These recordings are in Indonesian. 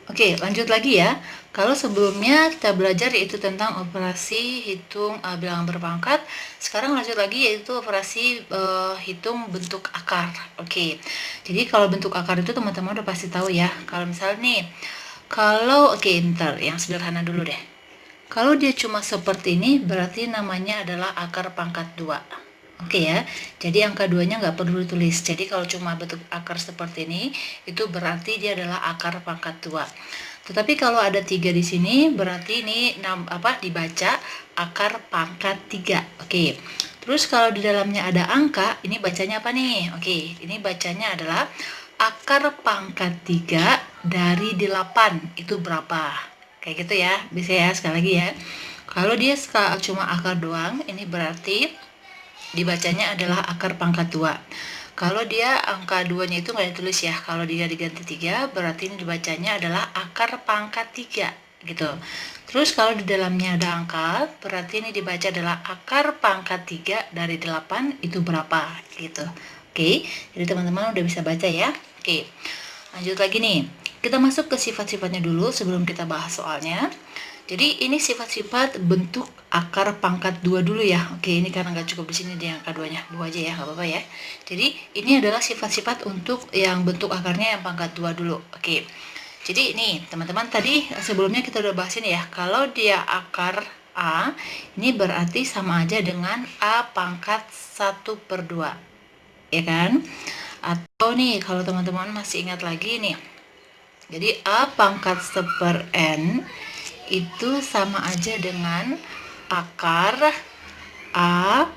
Oke, lanjut lagi ya. Kalau sebelumnya kita belajar yaitu tentang operasi hitung bilangan berpangkat, sekarang lanjut lagi yaitu operasi hitung bentuk akar. Oke, jadi kalau bentuk akar itu teman-teman udah pasti tahu ya. Kalau misalnya nih, kalau oke, ntar yang sederhana dulu deh. Kalau dia cuma seperti ini, berarti namanya adalah akar pangkat 2. Oke ya, jadi angka 2-nya nggak perlu ditulis. Jadi kalau cuma bentuk akar seperti ini, itu berarti dia adalah akar pangkat 2. Tetapi kalau ada 3 di sini, berarti ini dibaca akar pangkat 3. Oke. Terus kalau di dalamnya ada angka, ini bacanya apa nih? Oke, ini bacanya adalah akar pangkat 3 dari 8. Itu berapa? Kayak gitu ya. Bisa ya, sekali lagi ya. Kalau dia cuma akar doang, ini berarti dibacanya adalah akar pangkat 2. Kalau dia angka 2-nya itu nggak ditulis ya. Kalau dia diganti 3, berarti ini dibacanya adalah akar pangkat 3 gitu. Terus kalau di dalamnya ada angka, berarti ini dibaca adalah akar pangkat 3 dari 8 itu berapa gitu. Oke, jadi teman-teman udah bisa baca ya. Oke, lanjut lagi nih. Kita masuk ke sifat-sifatnya dulu sebelum kita bahas soalnya. Jadi ini sifat-sifat bentuk akar pangkat 2 dulu ya. Oke, ini karena nggak cukup di sini di angka 2-nya. 2 aja ya, nggak apa-apa ya. Jadi ini adalah sifat-sifat untuk yang bentuk akarnya yang pangkat 2 dulu. Oke. Jadi ini teman-teman tadi sebelumnya kita udah bahas ini ya. Kalau dia akar A, ini berarti sama aja dengan A pangkat 1/2. Ya kan? Atau nih kalau teman-teman masih ingat lagi nih. Jadi A pangkat 1/n itu sama aja dengan akar A,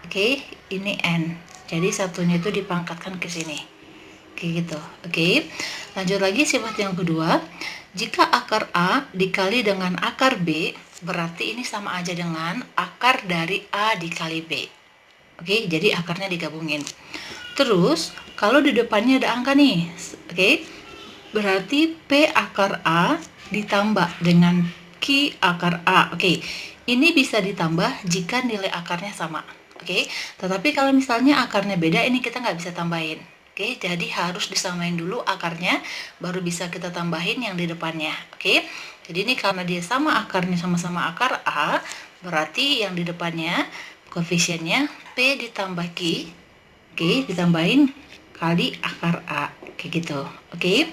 oke, ini N. Jadi satunya itu dipangkatkan ke sini. Oke gitu. Oke. Lanjut lagi sifat yang kedua. Jika akar A dikali dengan akar B, berarti ini sama aja dengan akar dari A dikali B. Oke, jadi akarnya digabungin. Terus, kalau di depannya ada angka nih. Oke. Berarti P akar A ditambah dengan Q akar A. Oke, ini bisa ditambah jika nilai akarnya sama. Oke, tetapi kalau misalnya akarnya beda, ini kita nggak bisa tambahin. Oke, jadi harus disamain dulu akarnya, baru bisa kita tambahin yang di depannya. Oke, jadi ini karena dia sama akarnya sama-sama akar A, berarti yang di depannya koefisiennya P ditambah Q. Oke, ditambahin kali akar A. Kayak gitu. Oke.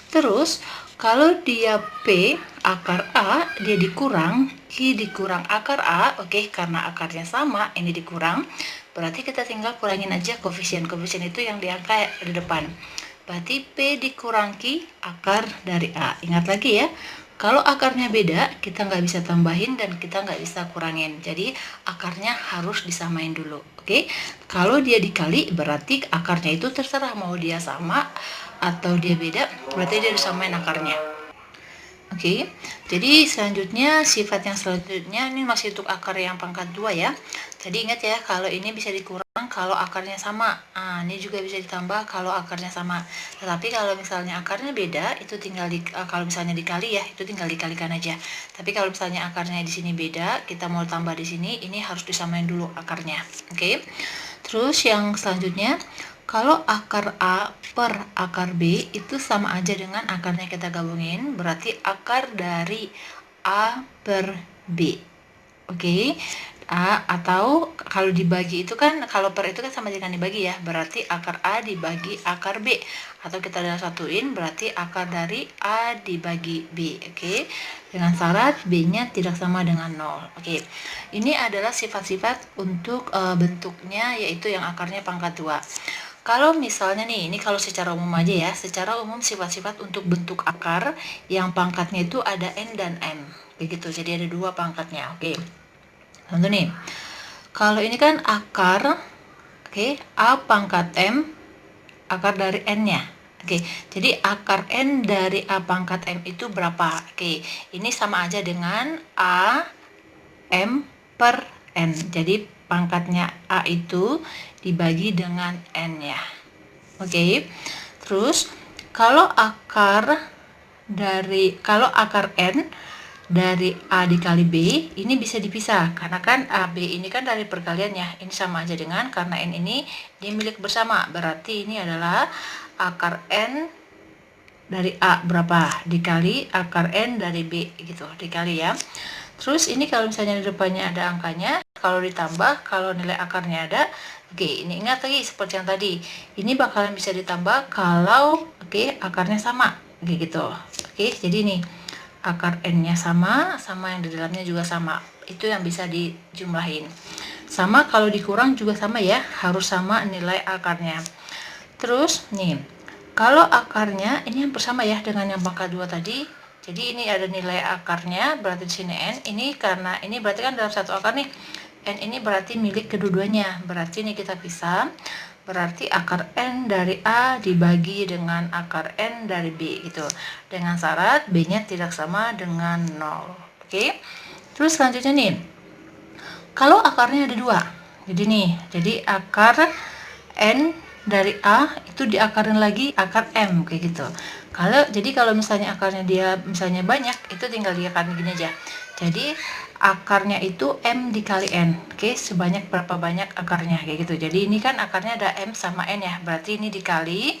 Terus, kalau dia P akar A, dia dikurang, Q dikurang akar A, oke, karena akarnya sama, ini dikurang, berarti kita tinggal kurangin aja koefisien. Koefisien itu yang di angka di depan. Berarti P dikurang Q akar dari A. Ingat lagi ya, kalau akarnya beda, kita nggak bisa tambahin dan kita nggak bisa kurangin. Jadi, akarnya harus disamain dulu, oke? Kalau dia dikali, berarti akarnya itu terserah mau dia sama atau dia beda, berarti dia disamain akarnya. Oke, jadi selanjutnya sifat yang selanjutnya ini masih untuk akar yang pangkat 2 ya. Tadi ingat ya, kalau ini bisa dikurang kalau akarnya sama. Nah, ini juga bisa ditambah kalau akarnya sama. Tetapi kalau misalnya akarnya beda, itu tinggal kalau misalnya dikali ya, itu tinggal dikalikan aja. Tapi kalau misalnya akarnya di sini beda, kita mau tambah di sini, ini harus disamain dulu akarnya. Oke. Terus yang selanjutnya, kalau akar A per akar B itu sama aja dengan akarnya kita gabungin, berarti akar dari A per B. Oke, atau kalau dibagi itu kan, kalau per itu kan sama dengan dibagi ya, berarti akar A dibagi akar B. Atau kita udah satuin, berarti akar dari A dibagi B. Oke, dengan syarat B-nya tidak sama dengan 0. Oke, ini adalah sifat-sifat untuk bentuknya, yaitu yang akarnya pangkat 2. Kalau misalnya nih, ini kalau secara umum aja ya, secara umum sifat-sifat untuk bentuk akar yang pangkatnya itu ada N dan M. Begitu, jadi ada 2 pangkatnya. Oke. Contoh nih, kalau ini kan akar, oke, A pangkat M, akar dari N-nya. Oke, jadi akar N dari A pangkat M itu berapa? Oke, ini sama aja dengan A M per N. Jadi pangkatnya A itu dibagi dengan N-nya. Oke. Terus kalau akar N dari A dikali B, ini bisa dipisah karena kan AB ini kan dari perkalian ya, ini sama aja dengan karena N ini dia milik bersama, berarti ini adalah akar N dari A berapa dikali akar N dari B gitu, dikali ya. Terus ini kalau misalnya di depannya ada angkanya, kalau ditambah, kalau nilai akarnya ada, oke, ini ingat lagi seperti yang tadi. Ini bakalan bisa ditambah kalau akarnya sama, gitu. Oke, jadi nih akar N-nya sama, sama yang di dalamnya juga sama. Itu yang bisa dijumlahin. Sama kalau dikurang juga sama ya, harus sama nilai akarnya. Terus nih, kalau akarnya ini yang bersama ya dengan yang pangkat 2 tadi. Jadi ini ada nilai akarnya, berarti di sini N. Ini karena ini berarti kan dalam satu akar nih. N ini berarti milik kedua-duanya. Berarti ini kita pisah. Berarti akar N dari A dibagi dengan akar N dari B gitu. Dengan syarat B-nya tidak sama dengan 0. Oke. Terus selanjutnya nih. Kalau akarnya ada 2. Jadi nih, jadi akar N dari A itu diakarin lagi akar M kayak gitu. Kalau misalnya akarnya dia misalnya banyak, itu tinggal diakarin gini aja. Jadi akarnya itu M dikali N. Oke, sebanyak berapa banyak akarnya kayak gitu. Jadi ini kan akarnya ada M sama N ya. Berarti ini dikali.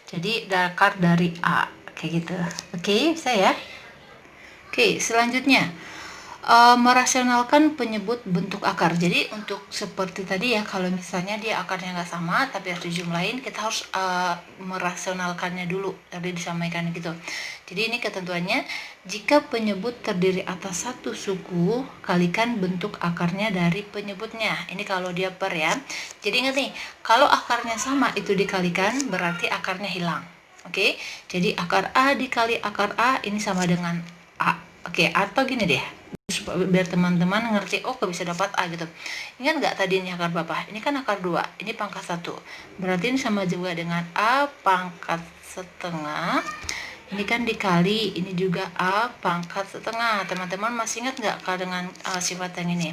Jadi akar dari A kayak gitu. Oke, bisa ya? Oke, selanjutnya merasionalkan penyebut bentuk akar. Jadi untuk seperti tadi ya, kalau misalnya dia akarnya nggak sama tapi harus dijumlahin, kita harus merasionalkannya dulu, tadi disampaikan gitu. Jadi ini ketentuannya, jika penyebut terdiri atas satu suku, kalikan bentuk akarnya dari penyebutnya. Ini kalau dia per ya. Jadi ingat nih, kalau akarnya sama itu dikalikan, berarti akarnya hilang. Oke, jadi akar A dikali akar A ini sama dengan A. Oke, atau gini deh, biar teman-teman ngerti, oh kok bisa dapat A gitu. Ingat nggak tadi ini akar berapa? Ini kan akar 2, ini pangkat 1. Berarti ini sama juga dengan A pangkat setengah. Ini kan dikali, ini juga A pangkat setengah. Teman-teman masih ingat nggak kalau dengan sifat yang ini?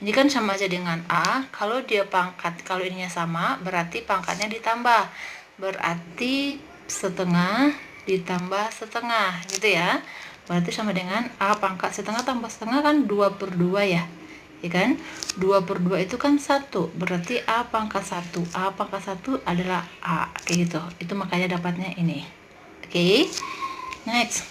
Ini kan sama aja dengan A, kalau dia pangkat, kalau ininya sama, berarti pangkatnya ditambah. Berarti setengah ditambah setengah, gitu ya. Berarti sama dengan A pangkat setengah tambah setengah kan 2/2 ya. Ya kan? 2/2 itu kan 1. Berarti A pangkat 1. A pangkat 1 adalah A. Kayak gitu. Itu makanya dapatnya ini. Oke. Next.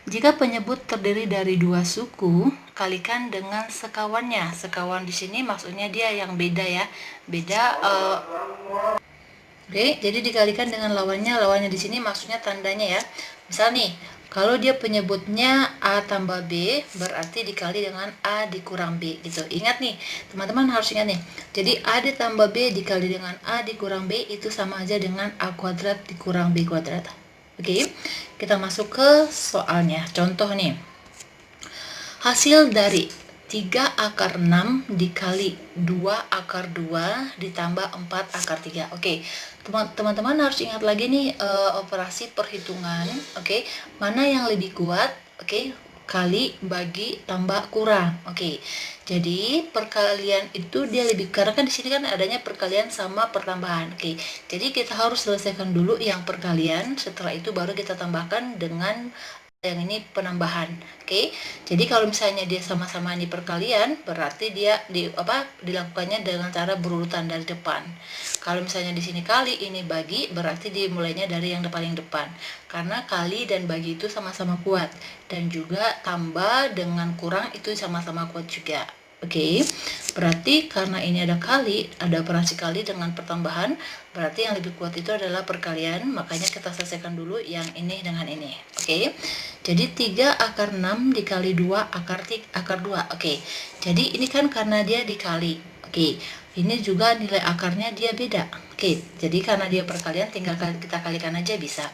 Jika penyebut terdiri dari 2 suku, kalikan dengan sekawannya. Sekawan di sini maksudnya dia yang beda ya. Beda Oke, jadi dikalikan dengan lawannya. Lawannya di sini maksudnya tandanya ya. Misal nih, kalau dia penyebutnya A tambah B, berarti dikali dengan A dikurang B gitu. Ingat nih, teman-teman harus ingat nih. Jadi A ditambah B dikali dengan A dikurang B itu sama aja dengan A kuadrat dikurang B kuadrat. Oke, kita masuk ke soalnya. Contoh nih. Hasil dari 3 akar 6 dikali 2 akar 2 ditambah 4 akar 3. Oke, teman-teman harus ingat lagi nih operasi perhitungan. Oke, mana yang lebih kuat? Oke, kali, bagi, tambah, kurang. Oke, jadi perkalian itu dia lebih, karena kan di sini kan adanya perkalian sama pertambahan. Oke, jadi kita harus selesaikan dulu yang perkalian. Setelah itu baru kita tambahkan dengan yang ini penambahan. Oke. Jadi kalau misalnya dia sama-sama di perkalian, berarti dia dilakukannya dengan cara berurutan dari depan. Kalau misalnya di sini kali, ini bagi, berarti dimulainya dari yang paling depan. Karena kali dan bagi itu sama-sama kuat, dan juga tambah dengan kurang itu sama-sama kuat juga. Oke, berarti karena ini ada kali, ada operasi kali dengan pertambahan, berarti yang lebih kuat itu adalah perkalian, makanya kita selesaikan dulu yang ini dengan ini. Oke, jadi 3 akar 6 dikali 2 akar 2. Oke, jadi ini kan karena dia dikali. Oke, ini juga nilai akarnya dia beda. Oke, jadi karena dia perkalian tinggal kita kalikan aja bisa.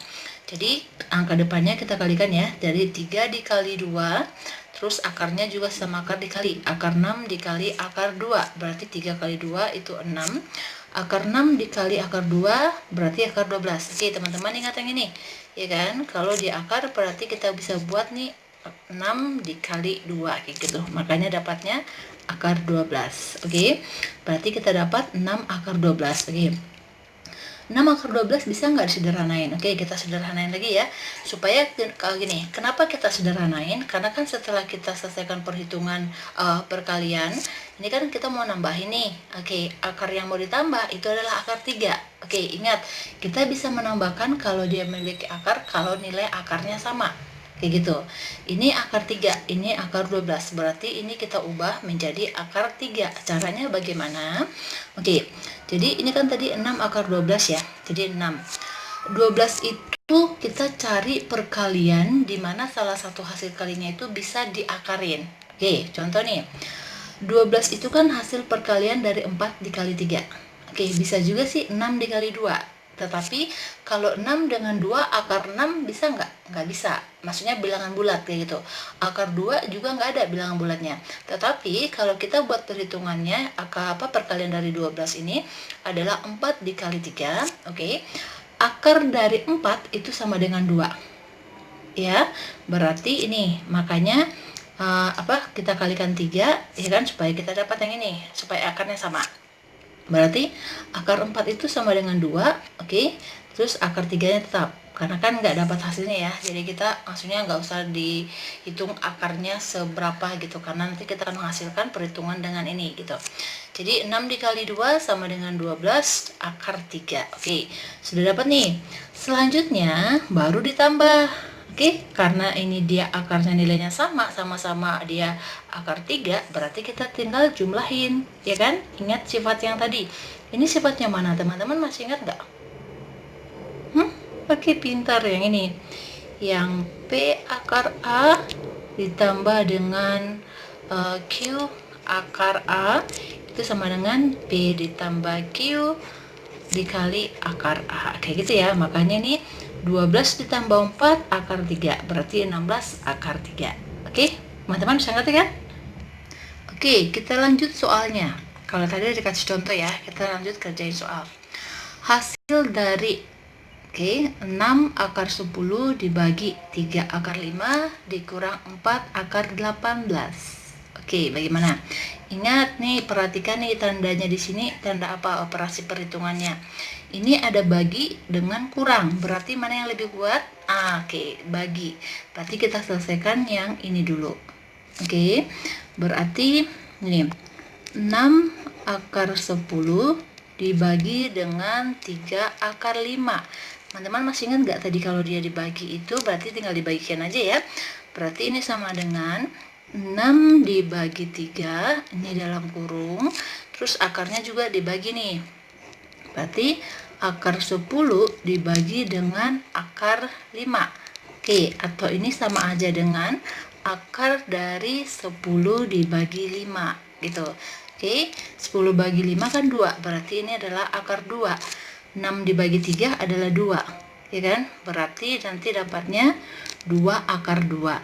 Jadi angka depannya kita kalikan ya, dari 3 dikali 2, terus akarnya juga sama akar dikali. Akar 6 dikali akar 2, berarti 3 kali 2 itu 6. Akar 6 dikali akar 2, berarti akar 12. Oke, teman-teman ingat yang ini. Ya kan? Kalau di akar berarti kita bisa buat nih 6 dikali 2, kayak gitu. Makanya dapatnya akar 12. Oke, berarti kita dapat 6 akar 12. Oke. 6 akar 12 bisa nggak disederhanain? Oke, kita sederhanain lagi ya. Supaya kalau gini, kenapa kita sederhanain? Karena kan setelah kita selesaikan perhitungan perkalian, ini kan kita mau nambahin nih. Oke, akar yang mau ditambah itu adalah akar 3. Oke, ingat, kita bisa menambahkan kalau dia memiliki akar kalau nilai akarnya sama. Kayak gitu. Ini akar 3, ini akar 12. Berarti ini kita ubah menjadi akar 3. Caranya bagaimana? Oke, jadi ini kan tadi 6 akar 12 ya. Jadi 6. 12 itu kita cari perkalian di mana salah satu hasil kalinya itu bisa diakarin. Oke, contoh nih. 12 itu kan hasil perkalian dari 4 dikali 3. Oke, bisa juga sih 6 dikali 2. Tetapi kalau 6 dengan 2 akar 6 bisa nggak? Nggak bisa. Maksudnya bilangan bulat kayak gitu. Akar 2 juga nggak ada bilangan bulatnya. Tetapi kalau kita buat perhitungannya, perkalian dari 12 ini adalah 4 dikali 3. Oke. Akar dari 4 itu sama dengan 2. Ya, berarti ini makanya kita kalikan 3 ya kan, supaya kita dapat yang ini, supaya akarnya sama. Berarti akar 4 itu sama dengan 2, oke. Terus akar 3-nya tetap, karena kan nggak dapat hasilnya ya. Jadi kita maksudnya nggak usah dihitung akarnya seberapa gitu, karena nanti kita akan menghasilkan perhitungan dengan ini gitu. Jadi 6 dikali 2 sama dengan 12 akar 3. Oke, sudah dapat nih. Selanjutnya baru ditambah. Oke, karena ini dia akarnya nilainya sama-sama dia akar 3, berarti kita tinggal jumlahin, ya kan? Ingat sifat yang tadi. Ini sifatnya mana? Teman-teman masih ingat nggak? Oke, pintar yang ini. Yang P akar A ditambah dengan Q akar A itu sama dengan P ditambah Q dikali akar A. Kayak gitu ya, makanya nih 12 ditambah 4 akar 3, berarti 16 akar 3. Oke, teman-teman bisa ngerti kan? Oke, kita lanjut soalnya. Kalau tadi dikasih contoh ya, kita lanjut kerjain soal. Hasil dari 6 akar 10 dibagi 3 akar 5 dikurang 4 akar 18. Oke, bagaimana? Ingat nih, perhatikan nih tandanya di sini, tanda apa operasi perhitungannya. Ini ada bagi dengan kurang, berarti mana yang lebih kuat? Oke, bagi. Berarti kita selesaikan yang ini dulu. Oke, berarti ini 6 akar 10 dibagi dengan 3 akar 5. Teman-teman masih ingat nggak tadi kalau dia dibagi itu berarti tinggal dibagikan aja ya. Berarti ini sama dengan 6 dibagi 3, ini dalam kurung, terus akarnya juga dibagi nih. Berarti akar 10 dibagi dengan akar 5. Oke, atau ini sama aja dengan akar dari 10 dibagi 5 gitu. Oke, 10 bagi 5 kan 2, berarti ini adalah akar 2. 6 dibagi 3 adalah 2, ya kan? Berarti nanti dapatnya 2 akar 2.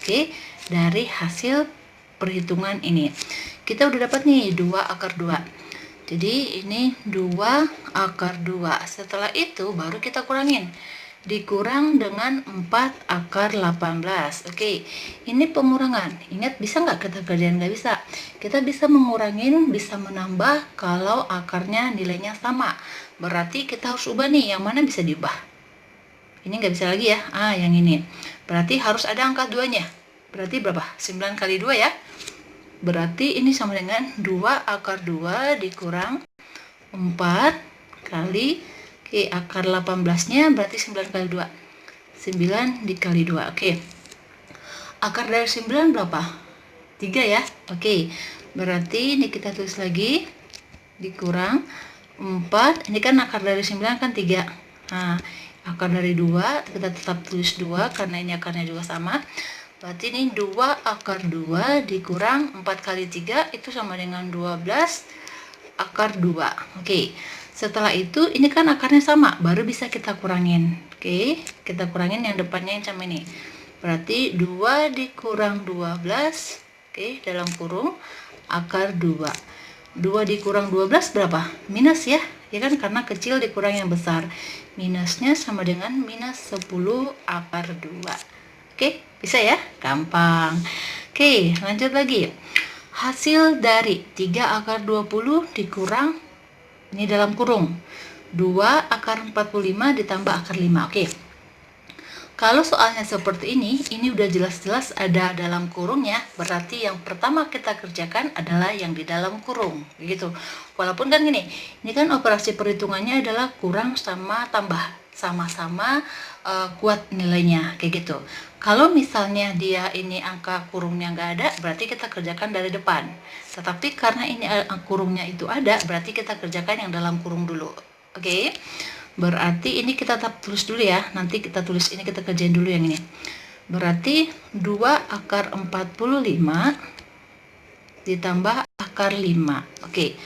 Oke, dari hasil perhitungan ini kita udah dapat nih 2 akar 2. Jadi ini 2 akar 2. Setelah itu baru kita kurangin, dikurang dengan 4 akar 18. Oke, ini pengurangan. Ingat, bisa nggak kita kerjain? Nggak bisa. Kita bisa mengurangin, bisa menambah kalau akarnya nilainya sama. Berarti kita harus ubah nih, yang mana bisa diubah. Ini nggak bisa lagi ya. Yang ini. Berarti harus ada angka 2-nya. Berarti berapa? 9 kali 2 ya. Berarti ini sama dengan 2 akar 2 dikurang 4 kali akar 18-nya, berarti 9 kali 2. 9 dikali 2. Oke. Akar dari 9 berapa? 3 ya. Oke. Berarti ini kita tulis lagi dikurang 4. Ini kan akar dari 9 kan 3. Akar dari 2 kita tetap tulis 2 karena ini akarnya juga sama. Berarti ini 2 akar 2 dikurang 4 kali 3 itu sama dengan 12 akar 2. Oke. Setelah itu ini kan akarnya sama, baru bisa kita kurangin. Oke, kita kurangin yang depannya yang sama ini. Berarti 2 dikurang 12, oke, dalam kurung akar 2. 2 dikurang 12 berapa? Minus ya. Ya kan, karena kecil dikurang yang besar. Minusnya sama dengan minus 10 akar 2. Oke, bisa ya? Gampang. Oke, lanjut lagi. Hasil dari 3 akar 20 dikurang, ini dalam kurung, 2 akar 45 ditambah akar 5. Oke. Kalau soalnya seperti ini udah jelas-jelas ada dalam kurungnya, berarti yang pertama kita kerjakan adalah yang di dalam kurung, gitu. Walaupun kan gini, ini kan operasi perhitungannya adalah kurang sama tambah, sama-sama kuat nilainya, kayak gitu. Kalau misalnya dia ini angka kurungnya nggak ada, berarti kita kerjakan dari depan. Tetapi karena ini kurungnya itu ada, berarti kita kerjakan yang dalam kurung dulu. Oke? Berarti ini kita tulis dulu ya. Nanti kita tulis ini, kita kerjain dulu yang ini. Berarti 2 akar 45 ditambah akar 5. Oke.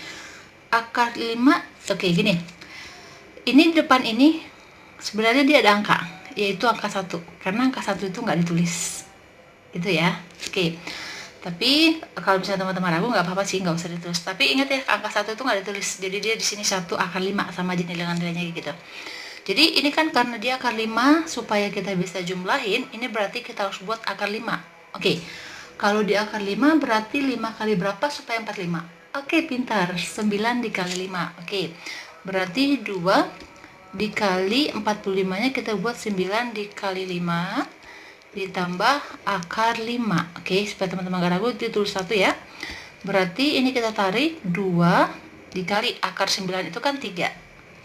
Akar 5, oke gini. Ini di depan ini sebenarnya dia ada angka, yaitu angka 1. Karena angka 1 itu nggak ditulis. Itu ya. Oke. Tapi kalau misalnya teman-teman ragu nggak apa-apa sih, nggak usah ditulis. Tapi ingat ya, angka 1 itu nggak ditulis. Jadi dia di sini 1 akar 5 sama aja dengan nilainya gitu. Jadi ini kan karena dia akar 5, supaya kita bisa jumlahin, ini berarti kita harus buat akar 5. Oke. Kalau di akar 5 berarti 5 kali berapa supaya 45? Oke, pintar. 9 dikali 5. Oke. Berarti 2 dikali 45-nya kita buat 9 dikali 5 ditambah akar 5. Oke, supaya teman-teman gak ragu, ditulis 1 ya. Berarti ini kita tarik 2 dikali akar 9 itu kan 3.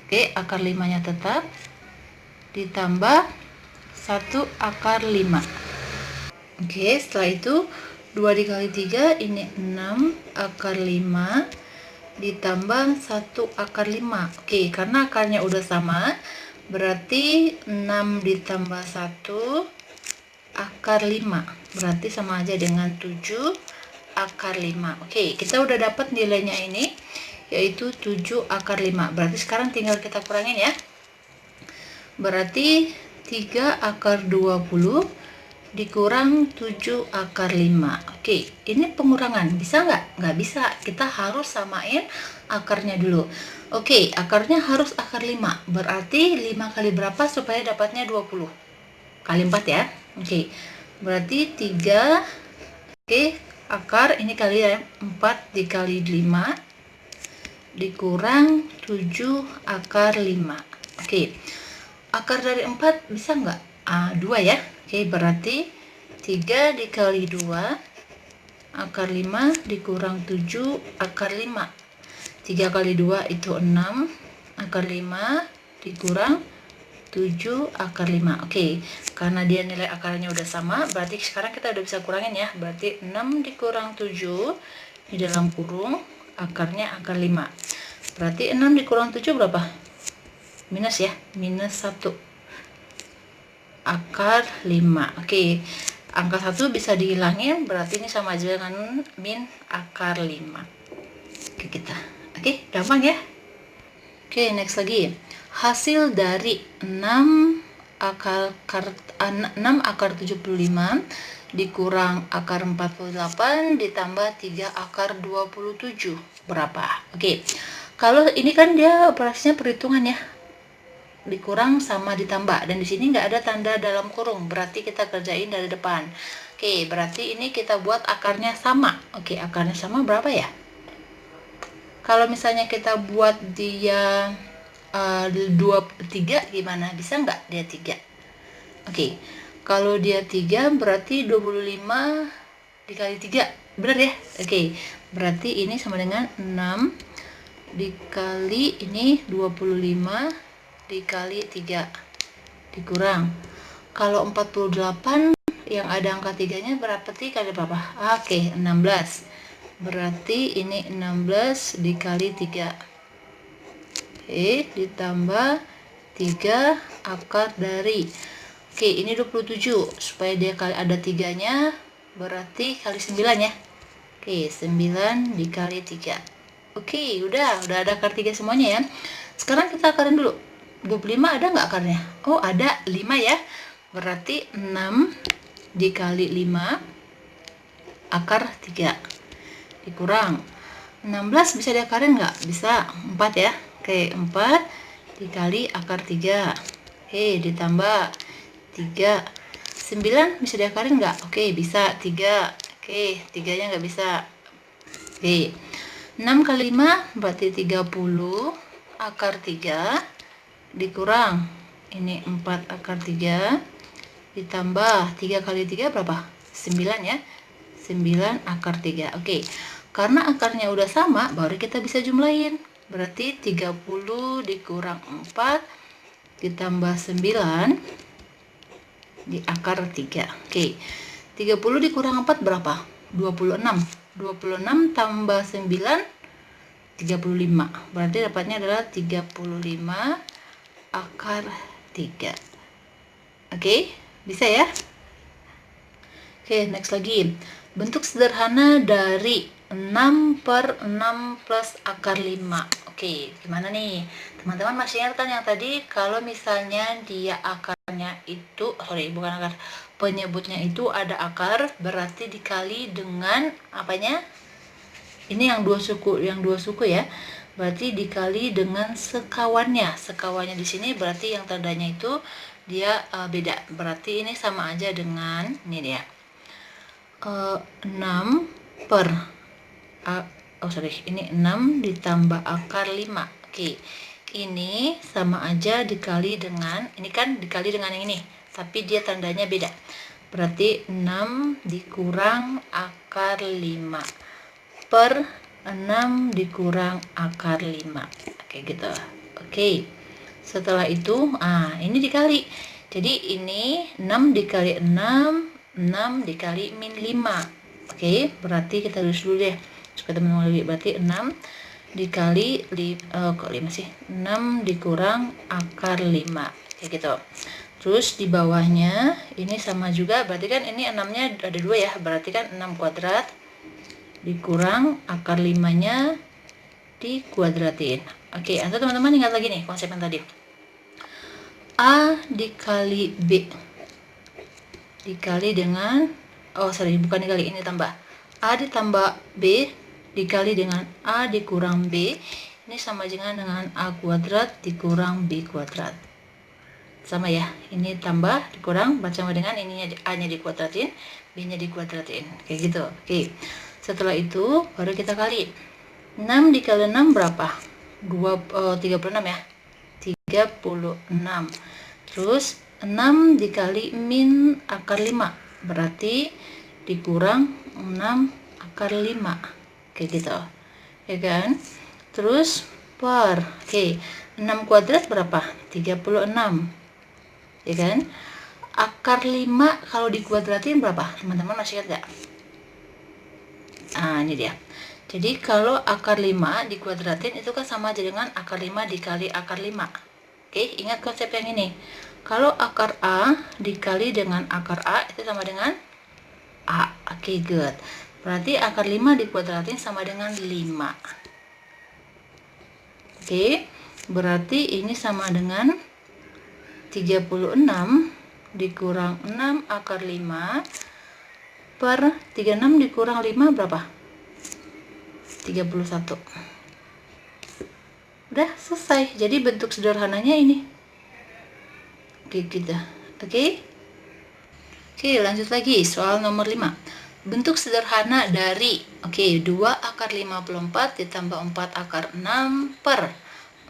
Oke, akar 5-nya tetap ditambah 1 akar 5. Oke, setelah itu 2 dikali 3 ini 6 akar 5 ditambah 1 akar 5. Oke, karena akarnya udah sama, berarti 6 ditambah 1 akar 5, berarti sama aja dengan 7 akar 5. Oke, kita udah dapat nilainya ini, yaitu 7 akar 5. Berarti sekarang tinggal kita kurangin ya. Berarti 3 akar 20 dikurang 7 akar 5. Oke, ini pengurangan. Bisa nggak? Nggak bisa. Kita harus samain akarnya dulu. Oke, akarnya harus akar 5. Berarti 5 kali berapa supaya dapatnya 20? Kali 4 ya. Oke, berarti 3. Oke, akar ini kali ya, 4 dikali 5 dikurang 7 akar 5. Oke, akar dari 4 bisa nggak? 2 ya. Oke, berarti 3 dikali 2 akar 5 dikurang 7 akar 5. 3 kali 2 itu 6 akar 5 dikurang 7 akar 5. Oke, karena dia nilai akarnya udah sama, berarti sekarang kita udah bisa kurangin ya. Berarti 6 dikurang 7 di dalam kurung akarnya akar 5. Berarti 6 dikurang 7 berapa? Minus ya, minus 1 akar 5. Oke, angka 1 bisa dihilangin, berarti ini sama aja dengan min akar 5. Oke, kita. Oke, gampang ya. Oke, next lagi. Hasil dari 6 akar 75 dikurang akar 48 ditambah 3 akar 27 berapa? Oke. Kalau ini kan dia operasinya perhitungan ya. Dikurang sama ditambah, dan di sini nggak ada tanda dalam kurung, berarti kita kerjain dari depan. Oke, berarti ini kita buat akarnya sama. Oke, akarnya sama berapa ya? Kalau misalnya kita buat dia 23 gimana? Bisa nggak dia 3? Oke, kalau dia 3 berarti 25 dikali 3, benar ya? Oke, berarti ini sama dengan 6 dikali ini 25 dikali 3 dikurang. Kalau 48 yang ada angka 3-nya berarti kali berapa? Oke, 16. Berarti ini 16 dikali 3. Oke, ditambah 3 akar dari. Oke, ini 27. Supaya dia kali ada 3-nya, berarti kali 9 ya. Oke, 9 dikali 3. Oke, udah ada akar 3 semuanya ya. Sekarang kita akarin dulu. 25 ada nggak akarnya? Oh, ada 5 ya. Berarti 6 dikali 5 akar 3 dikurang 16 bisa diakarin nggak? Bisa, 4 ya. Oke, 4 dikali akar 3. Oke, ditambah 3. 9 bisa diakarin nggak? Oke, bisa, 3. Oke, 3-nya nggak bisa. Oke, 6 kali 5 berarti 30 akar 3 dikurang ini 4 akar 3 ditambah 3 kali 3 berapa? 9 ya. 9 akar 3. Oke. Karena akarnya udah sama, baru kita bisa jumlahin. Berarti 30 dikurang 4 ditambah 9 di akar 3. Oke. 30 dikurang 4 berapa? 26. 26 tambah 9 35. Berarti dapatnya adalah 35 akar 3. Oke, bisa ya? Oke, next lagi. Bentuk sederhana dari 6 per 6 plus akar 5. Oke, gimana nih? Teman-teman masih ingat kan yang tadi kalau misalnya dia akarnya itu, bukan akar, penyebutnya itu ada akar, berarti dikali dengan apanya? Ini yang dua suku ya. Berarti dikali dengan sekawannya. Sekawannya di sini berarti yang tandanya itu dia beda. Berarti ini sama aja dengan ini dia. 6 per ini 6 ditambah akar 5. Oke. Ini sama aja dikali dengan ini kan dikali dengan yang ini, tapi dia tandanya beda. Berarti 6 dikurang akar 5 per 6 dikurang akar 5. Oke gitu. Oke. Setelah itu, ini dikali. Jadi ini 6 dikali 6 dikali min 5. Oke, berarti kita tulis dulu deh supaya teman-teman lebih. Berarti 6 dikali 5 sih? 6 dikurang akar 5. Kayak gitu. Terus di bawahnya ini sama juga, berarti kan ini 6-nya ada 2 ya. Berarti kan 6 kuadrat dikurang akar 5-nya dikuadratin. Oke, atau teman-teman ingat lagi nih konsep yang tadi. A dikali B dikali dengan bukan dikali, ini tambah A ditambah B dikali dengan A dikurang B, ini sama dengan A kuadrat dikurang B kuadrat. Sama ya, ini tambah dikurang sama dengan ininya A nya dikuadratin, B nya dikuadratin, kayak gitu. Oke, setelah itu baru kita kali. 6 dikali 6 berapa? 36 ya, 36. Terus 6 dikali min akar 5 berarti dikurang 6 akar 5, kayak gitu ya kan. Terus per 6 kuadrat berapa? 36 ya kan. Akar 5 kalau dikuadratin berapa? Teman-teman masih ingat gak? Ini dia. Jadi kalau akar 5 dikuadratin itu kan sama aja dengan akar 5 dikali akar 5. Oke, ingat konsep yang ini. Kalau akar A dikali dengan akar A itu sama dengan A. Oke, good. Berarti akar 5 dikuadratin sama dengan 5. Oke, berarti ini sama dengan 36 dikurang 6 akar 5 per 36 dikurang 5 berapa? 31. Udah selesai. Jadi bentuk sederhananya ini. Oke, gitu. Oke, lanjut lagi. Soal nomor 5. Bentuk sederhana dari 2 akar 54 ditambah 4 akar 6 per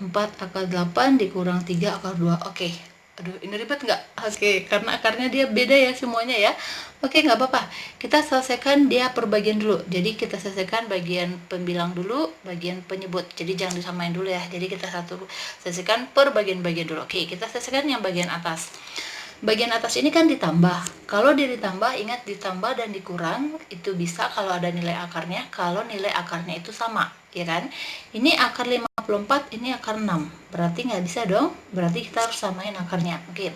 4 akar 8 dikurang 3 akar 2. Oke. Aduh, ini ribet nggak? Oke, karena akarnya dia beda ya semuanya ya. Oke, nggak apa-apa. Kita selesaikan dia per bagian dulu. Jadi kita selesaikan bagian pembilang dulu, bagian penyebut. Jadi jangan disamain dulu ya. Jadi kita selesaikan per bagian-bagian dulu. Oke, kita selesaikan yang bagian atas. Bagian atas ini kan ditambah. Kalau dia ditambah, ingat ditambah dan dikurang itu bisa kalau ada nilai akarnya, kalau nilai akarnya itu sama, ya kan? Ini akar 54, ini akar 6. Berarti nggak bisa dong. Berarti kita harus samain akarnya. Oke.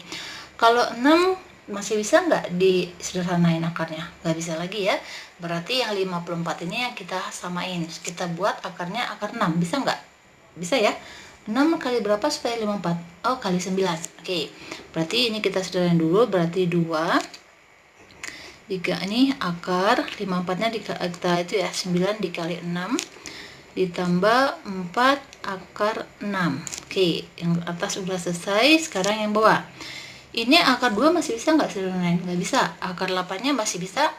Kalau 6 masih bisa nggak disederhanain akarnya? Nggak bisa lagi ya. Berarti yang 54 ini yang kita samain. Kita buat akarnya akar 6. Bisa nggak? Bisa ya. 6 kali berapa supaya 54? Oh, kali 9. Oke. Berarti ini kita sederhanain dulu. Berarti 2. Ini akar 54-nya kita itu ya 9 dikali 6 ditambah 4 akar 6. Oke, yang atas udah selesai. Sekarang yang bawah. Ini akar 2 masih bisa nggak sederhanain? Nggak bisa. Akar 8-nya masih bisa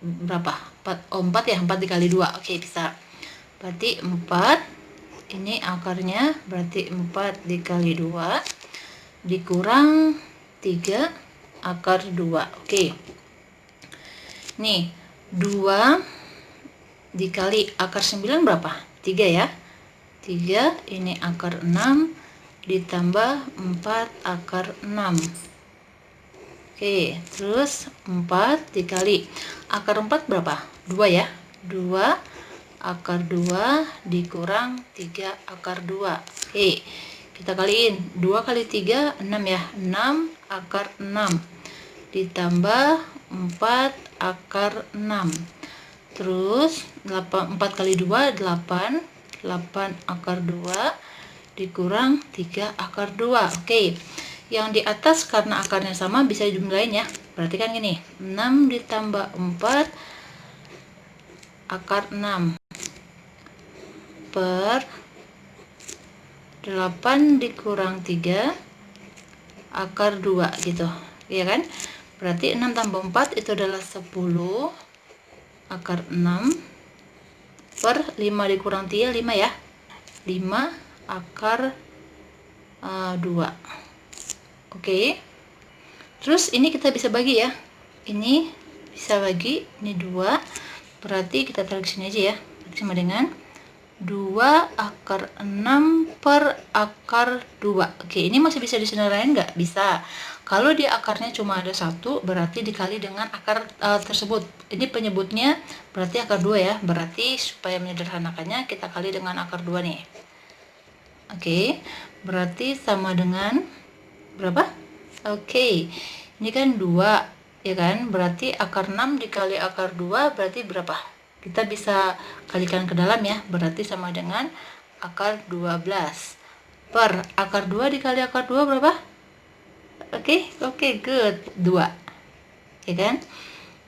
berapa? 4. 4 ya, 4 dikali 2. Oke, bisa. Berarti 4. Ini akarnya berarti 4 dikali 2 dikurang 3 akar 2. Oke. Nih, 2 dikali akar 9 berapa? 3 ya. 3 ini akar 6 ditambah 4 akar 6. Oke, terus 4 dikali akar 4 berapa? 2 ya. 2 akar 2 dikurang 3 akar 2. Oke, kita kaliin. 2 kali 3 6 ya. 6 akar 6 ditambah 4 akar 6. Terus 4 kali 2 8. 8 akar 2 dikurang 3 akar 2. Oke, yang di atas karena akarnya sama bisa dijumlahin ya. Berarti kan gini, 6 ditambah 4 akar 6 per 8 dikurang 3 akar 2 gitu. Iya kan? Berarti 6 tambah 4 itu adalah 10 akar 6 per 5 dikurang 3 5 ya. 5 akar 2. Oke. Terus ini kita bisa bagi ya. Ini bisa bagi, ini 2. Berarti kita tarik sini aja ya. Sama dengan 2 akar 6 per akar 2. Oke, ini masih bisa disederhanain nggak? Bisa. Kalau dia akarnya cuma ada 1, berarti dikali dengan akar tersebut. Ini penyebutnya berarti akar 2 ya. Berarti supaya menyederhanakannya kita kali dengan akar 2 nih. Oke, berarti sama dengan berapa? Oke, ini kan 2 ya kan, berarti akar 6 dikali akar 2 berarti berapa? Kita bisa kalikan ke dalam ya, berarti sama dengan akar 12 per akar 2 dikali akar 2 berapa? Oke, good, 2 ya kan.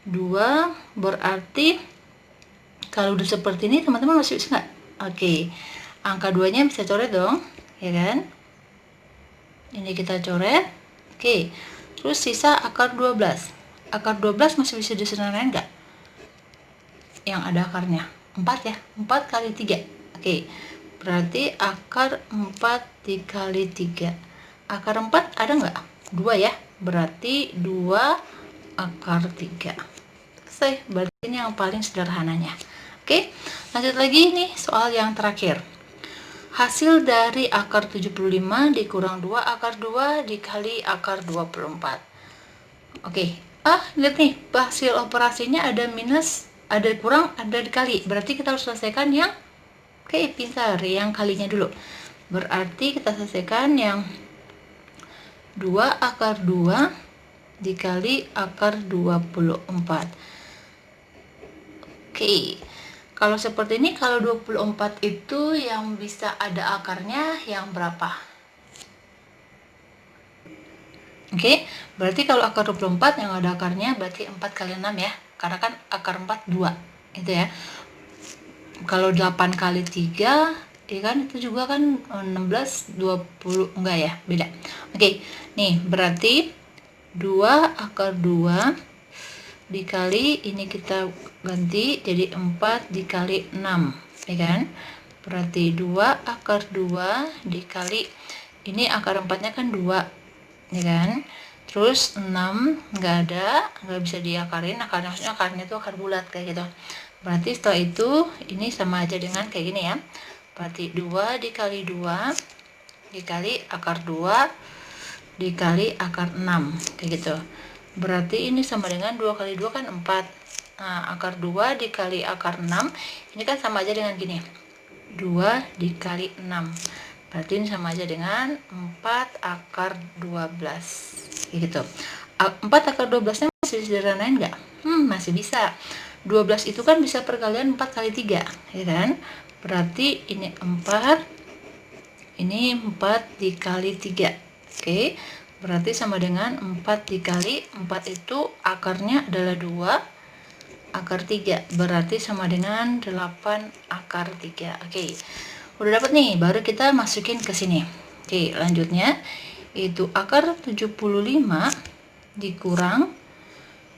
2 berarti kalau udah seperti ini teman-teman masih bisa nggak? Oke, angka 2 nya bisa coret dong ya kan, ini kita coret. Oke, terus sisa akar 12. Akar 12 masih bisa disederhanain nggak? Yang ada akarnya 4 ya, 4 kali 3. Oke, berarti akar 4 dikali 3. Akar 4 ada nggak? 2 ya, berarti 2 akar 3. Selesai, berarti ini yang paling sederhananya. Oke, lanjut lagi nih soal yang terakhir. Hasil dari akar 75 dikurang 2 akar 2 dikali akar 24. Oke, lihat nih, hasil operasinya ada minus, ada kurang, ada dikali. Berarti kita harus selesaikan yang, pintar, yang kalinya dulu. Berarti kita selesaikan yang 2 akar 2 dikali akar 24. Oke. Kalau seperti ini, kalau 24 itu yang bisa ada akarnya yang berapa? Oke, berarti kalau akar 24 yang ada akarnya berarti 4 kali 6 ya. Karena kan akar 4 2, itu ya. Kalau 8 kali 3, ya kan itu juga kan 16, 20, enggak ya, beda. Oke, nih berarti 2 akar 2 dikali, ini kita ganti jadi 4 dikali 6 ya kan, berarti 2 akar 2 dikali, ini akar 4 nya kan 2 ya kan, terus 6 nggak bisa diakarin, akarnya maksudnya akarnya itu akar bulat kayak gitu. Berarti setelah itu ini sama aja dengan kayak gini ya, berarti 2 dikali 2 dikali akar 2 dikali akar 6 kayak gitu. Berarti ini sama dengan 2 kali 2 kan 4. Nah, akar 2 dikali akar 6, ini kan sama aja dengan gini. 2 dikali 6. Berarti ini sama aja dengan 4 akar 12. Kayak gitu. 4 akar 12-nya masih disederhanain nggak? Masih bisa. 12 itu kan bisa perkalian 4 kali 3, ya kan? Berarti ini 4, ini 4 dikali 3. Oke. Berarti sama dengan 4 dikali 4 itu akarnya adalah 2 akar 3. Berarti sama dengan 8 akar 3. Oke. Udah dapat nih, baru kita masukin ke sini. Oke, lanjutnya itu akar 75 dikurang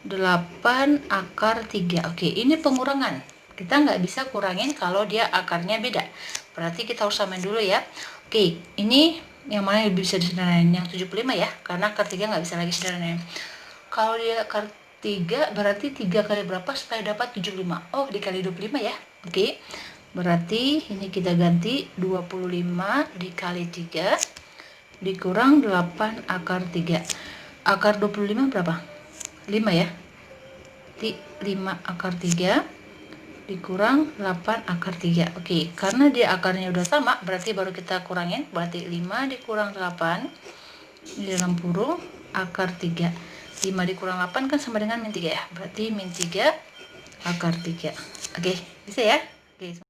8 akar 3. Oke, ini pengurangan. Kita nggak bisa kurangin kalau dia akarnya beda. Berarti kita harus samain dulu ya. Oke, ini yang mana yang bisa disederhanain? Yang 75 ya, karena akar 3 nggak bisa lagi sederhanain. Kalau dia akar 3 berarti 3 kali berapa supaya dapat 75? Oh, dikali 25 ya. Oke. Berarti ini kita ganti 25 dikali 3 dikurang 8 akar 3. Akar 25 berapa? 5 ya. 5 akar 3 dikurang 8 akar 3. Oke, karena dia akarnya udah sama, berarti baru kita kurangin. Berarti 5 dikurang 8 di dalam kurung akar 3. 5 dikurang 8 kan sama dengan min 3 ya. Berarti min 3 akar 3. Oke, bisa ya? Oke.